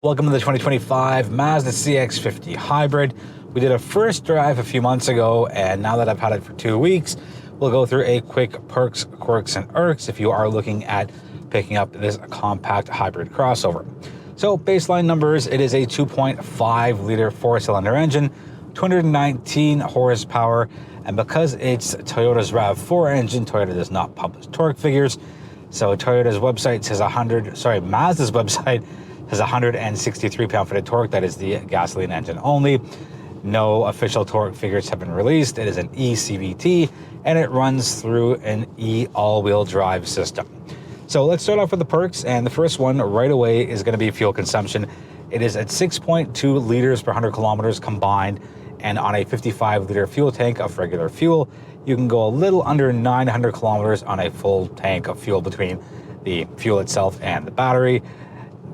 Welcome to the 2025 Mazda CX-50 Hybrid. We did a first drive a few months ago, and now that I've had it for 2 weeks, we'll go through a quick perks, quirks, and irks if you are looking at picking up this compact hybrid crossover. So baseline numbers, it is a 2.5 liter four-cylinder engine, 219 horsepower, and because it's Toyota's RAV4 engine, Toyota does not publish torque figures. So Mazda's website has 163 pound-feet of torque. That is the gasoline engine only. No official torque figures have been released. It is an eCVT, and it runs through an all-wheel drive system. So let's start off with the perks, and the first one right away is going to be fuel consumption. It is at 6.2 liters per 100 kilometers combined, and on a 55-liter fuel tank of regular fuel, you can go a little under 900 kilometers on a full tank of fuel between the fuel itself and the battery.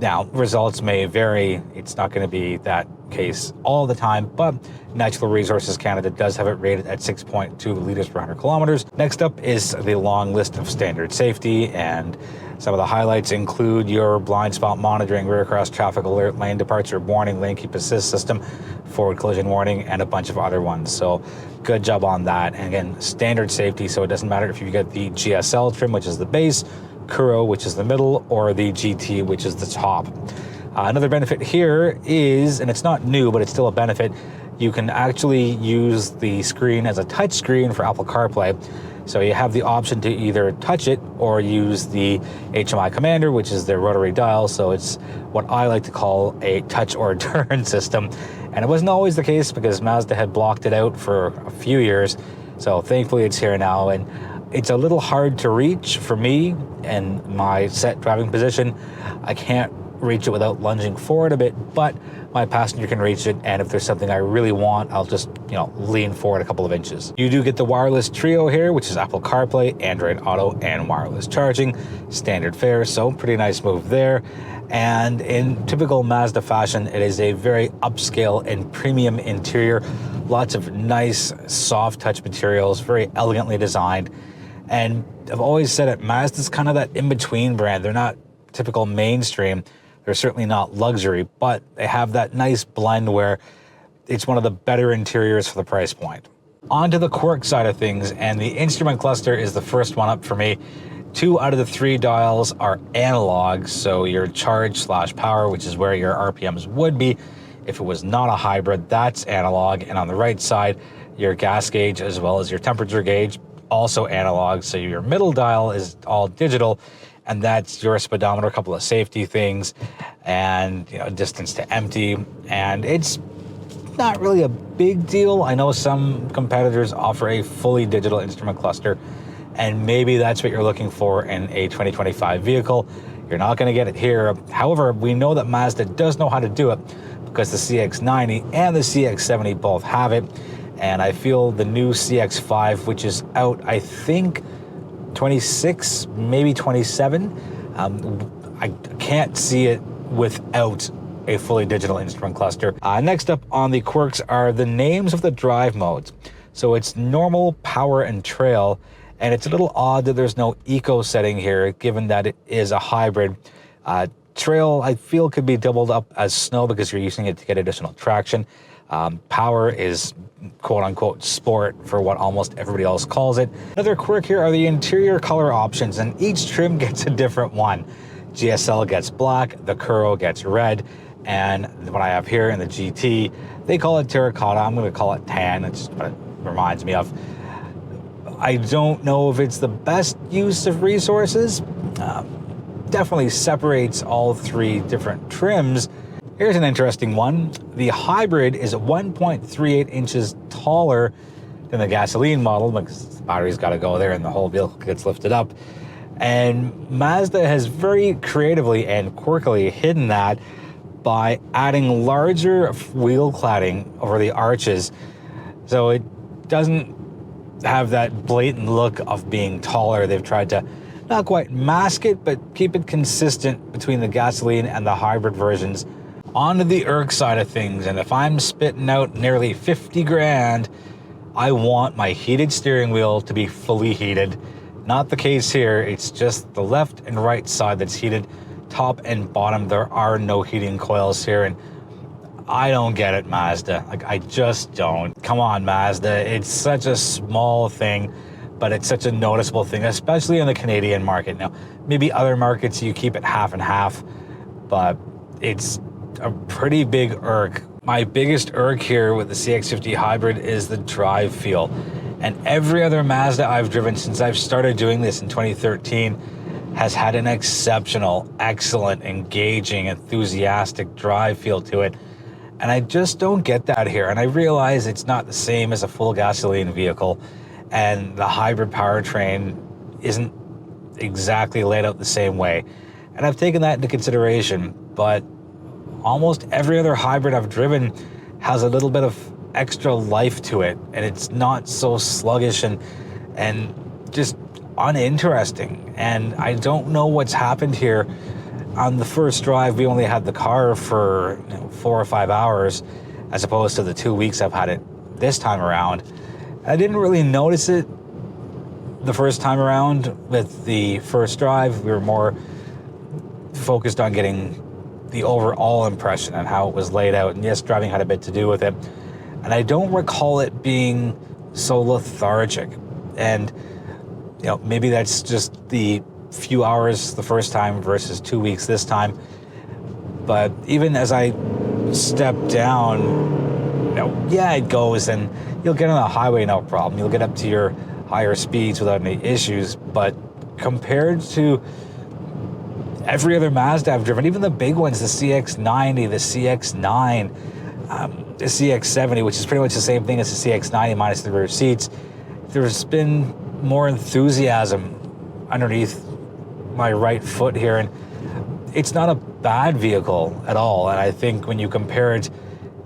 Now, results may vary. It's not going to be that case all the time, but Natural Resources Canada does have it rated at 6.2 liters per 100 kilometers. Next up is the long list of standard safety, and some of the highlights include your blind spot monitoring, rear cross traffic alert, lane departure warning, lane keep assist system, forward collision warning, and a bunch of other ones. So good job on that. And again, standard safety, so it doesn't matter if you get the GSL trim, which is the base, Kuro, which is the middle, or the GT, which is the top. Another benefit here is, and it's not new, but it's still a benefit, you can actually use the screen as a touch screen for Apple CarPlay. So you have the option to either touch it or use the HMI commander, which is their rotary dial. So it's what I like to call a touch or turn system. And it wasn't always the case because Mazda had blocked it out for a few years. So thankfully it's here now. And it's a little hard to reach for me and my set driving position. I can't reach it without lunging forward a bit, but my passenger can reach it, and if there's something I really want, I'll just, lean forward a couple of inches. You do get the wireless trio here, which is Apple CarPlay, Android Auto, and wireless charging. Standard fare, so pretty nice move there. And in typical Mazda fashion, it is a very upscale and premium interior. Lots of nice, soft touch materials, very elegantly designed. And I've always said it, Mazda's kind of that in-between brand. They're not typical mainstream. They're certainly not luxury, but they have that nice blend where it's one of the better interiors for the price point. On to the quirk side of things, and the instrument cluster is the first one up for me. 2 out of the 3 dials are analog, so your charge/power, which is where your RPMs would be if it was not a hybrid, that's analog. And on the right side, your gas gauge as well as your temperature gauge, also analog. So your middle dial is all digital, and that's your speedometer, a couple of safety things, and distance to empty. And it's not really a big deal. I know some competitors offer a fully digital instrument cluster, and maybe that's what you're looking for in a 2025 vehicle. You're not going to get it here. However, we know that Mazda does know how to do it because the CX-90 and the CX-70 both have it. And I feel the new CX-5, which is out, I think, 26, maybe 27. I can't see it without a fully digital instrument cluster. Next up on the quirks are the names of the drive modes. So it's normal, power, and trail. And it's a little odd that there's no eco setting here, given that it is a hybrid. Trail, I feel, could be doubled up as snow because you're using it to get additional traction. Power is quote-unquote sport for what almost everybody else calls it. Another quirk here are the interior color options, and each trim gets a different one. GSL gets black, the Kuro gets red, and what I have here in the GT, they call it terracotta. I'm going to call it tan. It's what it reminds me of. I don't know if it's the best use of resources. Definitely separates all 3 different trims. Here's an interesting one. The hybrid is 1.38 inches taller than the gasoline model because the battery's got to go there and the whole vehicle gets lifted up. And Mazda has very creatively and quirkily hidden that by adding larger wheel cladding over the arches. So it doesn't have that blatant look of being taller. They've tried to not quite mask it, but keep it consistent between the gasoline and the hybrid versions. On to the irk side of things, and if I'm spitting out nearly 50 grand, I want my heated steering wheel to be fully heated. Not the case here. It's just the left and right side that's heated. top and bottom, there are no heating coils here, and I don't get it, Mazda. Like, I just don't. Come on, Mazda. It's such a small thing, but it's such a noticeable thing, especially in the Canadian market. Now, maybe other markets you keep it half and half, but it's a pretty big irk. My biggest irk here with the CX-50 hybrid is the drive feel. And every other Mazda I've driven since I've started doing this in 2013 has had an exceptional, excellent, engaging, enthusiastic drive feel to it. And I just don't get that here. And I realize it's not the same as a full gasoline vehicle, and the hybrid powertrain isn't exactly laid out the same way. And I've taken that into consideration, but almost every other hybrid I've driven has a little bit of extra life to it, and it's not so sluggish and just uninteresting. And I don't know what's happened here. On the first drive, we only had the car for 4 or 5 hours, as opposed to the 2 weeks I've had it this time around. I didn't really notice it the first time around with the first drive. We were more focused on getting the overall impression and how it was laid out. And yes, driving had a bit to do with it. And I don't recall it being so lethargic. And, maybe that's just the few hours the first time versus 2 weeks this time. But even as I step down, yeah, it goes, and you'll get on the highway, no problem. You'll get up to your higher speeds without any issues. But compared to every other Mazda I've driven, even the big ones, the CX-90, the CX-9, the CX-70, which is pretty much the same thing as the CX-90 minus the rear seats, there's been more enthusiasm underneath my right foot here, and it's not a bad vehicle at all. And I think when you compare it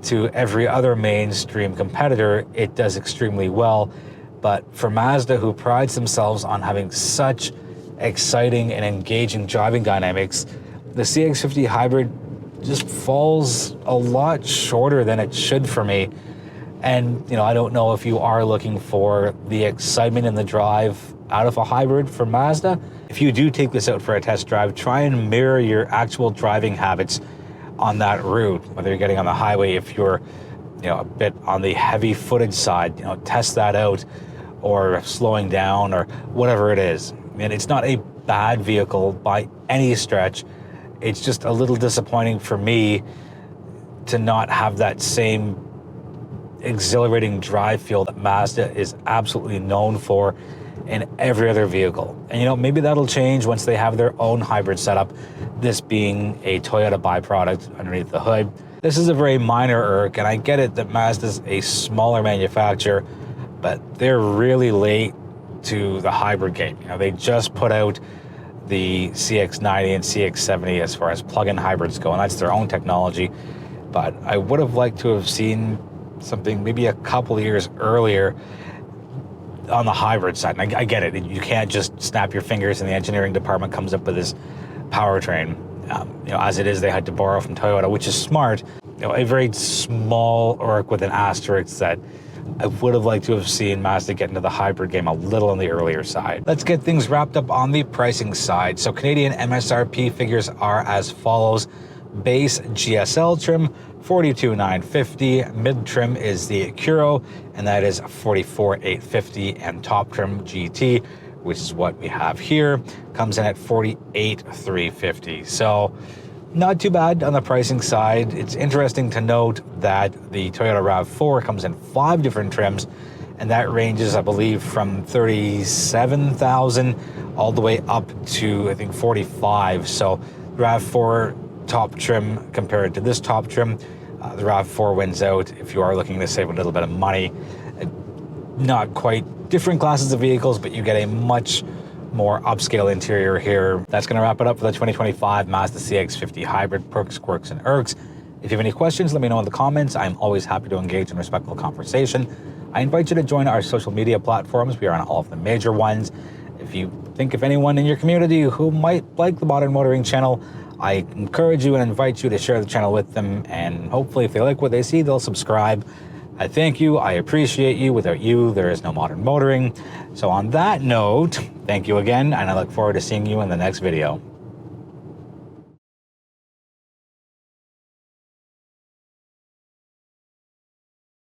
to every other mainstream competitor, it does extremely well. But for Mazda, who prides themselves on having such exciting and engaging driving dynamics, the CX-50 hybrid just falls a lot shorter than it should for me. And, I don't know if you are looking for the excitement in the drive out of a hybrid for Mazda. If you do take this out for a test drive, try and mirror your actual driving habits on that route, whether you're getting on the highway, if you're, a bit on the heavy footage side, test that out, or slowing down, or whatever it is. I mean, it's not a bad vehicle by any stretch. It's just a little disappointing for me to not have that same exhilarating drive feel that Mazda is absolutely known for in every other vehicle. And maybe that'll change once they have their own hybrid setup, this being a Toyota byproduct underneath the hood. This is a very minor irk, and I get it that Mazda's a smaller manufacturer, but they're really late to the hybrid game. They just put out the CX-90 and CX-70 as far as plug-in hybrids go, and that's their own technology. But I would have liked to have seen something maybe a couple of years earlier on the hybrid side. And I get it. You can't just snap your fingers and the engineering department comes up with this powertrain. As it is, they had to borrow from Toyota, which is smart. A very small irk with an asterisk that I would have liked to have seen Mazda get into the hybrid game a little on the earlier side. Let's get things wrapped up on the pricing side. So Canadian MSRP figures are as follows. Base GSL trim, $42,950. Mid trim is the Curo, and that is $44,850. And top trim GT, which is what we have here, comes in at $48,350. So not too bad on the pricing side. It's interesting to note that the Toyota RAV4 comes in 5 different trims, and that ranges, I believe, from $37,000 all the way up to, I think, $45,000. So RAV4 top trim compared to this top trim, the RAV4 wins out if you are looking to save a little bit of money. Not quite different classes of vehicles, but you get a much more upscale interior here. That's going to wrap it up for the 2025 Mazda CX-50 hybrid. Quirks, Quirks, and Irks. If you have any questions, let me know in the comments. I'm always happy to engage in respectful conversation. I invite you to join our social media platforms. We are on all of the major ones. If you think of anyone in your community who might like the Modern Motoring channel, I encourage you and invite you to share the channel with them, and hopefully if they like what they see, they'll subscribe. I thank you. I appreciate you. Without you, there is no Modern Motoring. So on that note, thank you again, and I look forward to seeing you in the next video.